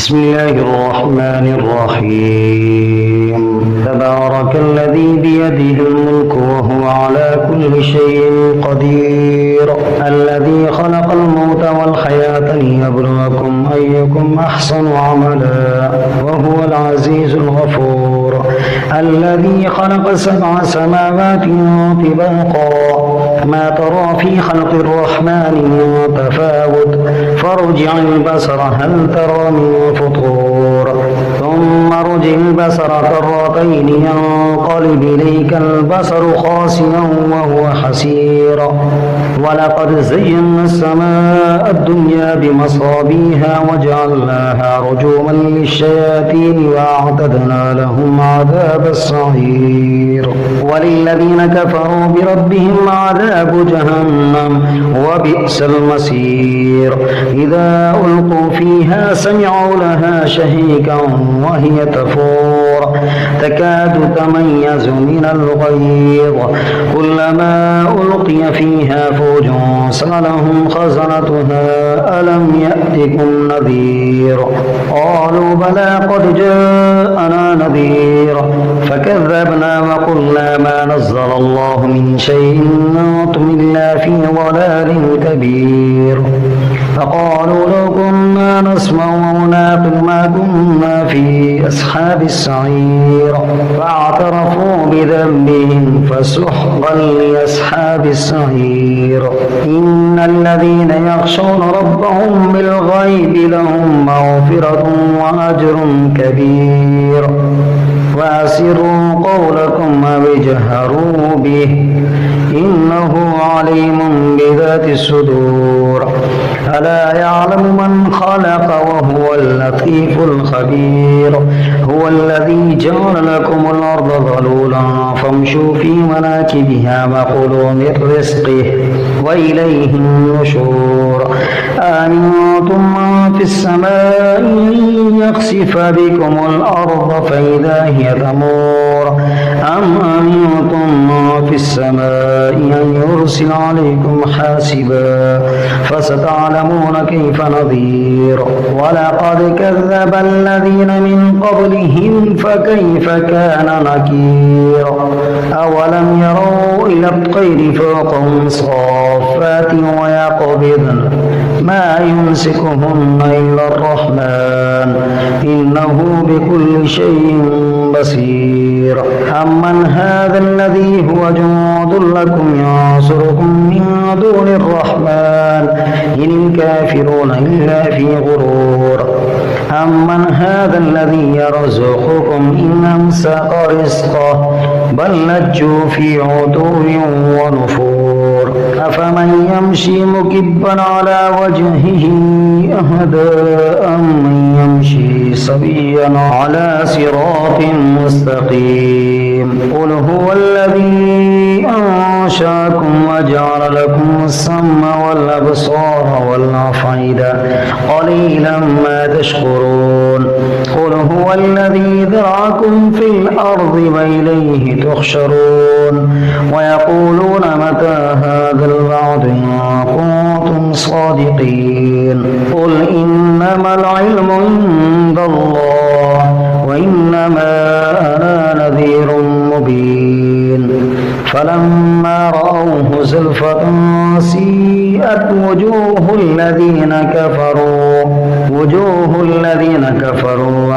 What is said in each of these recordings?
بسم الله الرحمن الرحيم تبارك الذي بيده الملك وهو على كل شيء قدير الذي خلق الموت والحياة ليبلوكم أيكم أحسن عملا وهو العزيز الغفور الذي خلق 7 سماوات طباقا ما ترى في خلق الرحمن من تفاوت فارجع البصر هل ترى من فطور ثم ارجع البصر كرتين ينقلب إليك البصر خاسئا وهو حسير ولقد زينا السماء الدنيا بمصابيها وجعلناها رجوما للشياطين وأعتدنا لهم عذاب السعير وللذين كفروا بربهم عذاب جهنم وبئس المصير إذا ألقوا فيها سمعوا لها شهيقا وهي تفور تكاد تميز من الغيظ كلما ألقي فيها فوج سألهم خزنتها ألم يأتكم نذير قالوا بلى قد جاءنا نذير فكذبنا وقلنا ما نزل الله من شيء ننطم إلا في ضلال كبير فقالوا لو كنا نسمع ونعقل ما كنا في أصحاب السعير فاعترفوا بذنبهم فسحقا لأصحاب السعير إن الذين يخشون ربهم بالغيب لهم مغفرة وأجر كبير وأسروا قولكم أو اجهروا به إنه عليم بذات الصدور ألا يعلم من خلق وهو اللطيف الخبير هو الذي جعل لكم الأرض ذلولا فامشوا في مناكبها وكلوا من رزقه وإليه النشور أأمنتم من في السماء أن يخسف بكم الأرض فإذا هي تمور أم أمنتم من في السماء أن يرسل عليكم حاسبا فستعلمون كيف نذير ولقد كذب الذين من قبلهم فكيف كان نكير أولم يروا إلى الطير فوقهم صافات ويقبضن ما يمسكهن إلا الرحمن إنه بكل شيء بصير أمن هذا الذي هو جند لكم ينصركم من دون الرحمن إن الكافرون إلا في غرور أمن هذا الذي يرزقكم إن أمسك رزقه بل لجوا في عتو ونفور أفمن يمشي مكبا على وجهه أهدى أمن يمشي سويا على صراط مستقيم قل هو الذي أنشأكم وجعل لكم السمع والأبصار والأفئدة قليلا ما تشكرون قل هو الذي ذرأكم في الأرض وإليه تحشرون ويقولون متى هذا الوعد إن كنتم صادقين قل إنما العلم عند الله وإنما أنا نذير مبين فلما رأوه زلفة سيئت وجوه الذين كفروا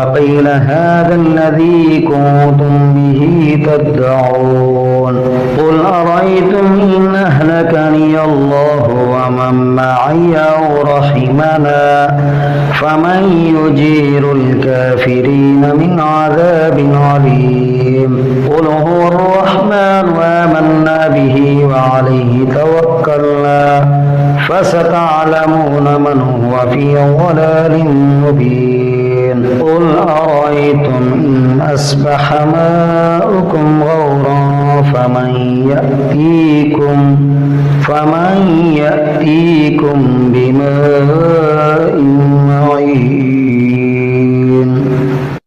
وقيل هذا الذي كنتم به تدعون قل أرأيتم إن أهلكني الله ومن معي أو رحمنا فمن يجير الكافرين من عذاب عليم قل هو الرحمن وآمنا به وعليه توكلنا فستعلمون من هو في ضلال مبين قل أرأيتم إن أصبح ماؤكم غورا فمن يأتيكم بماء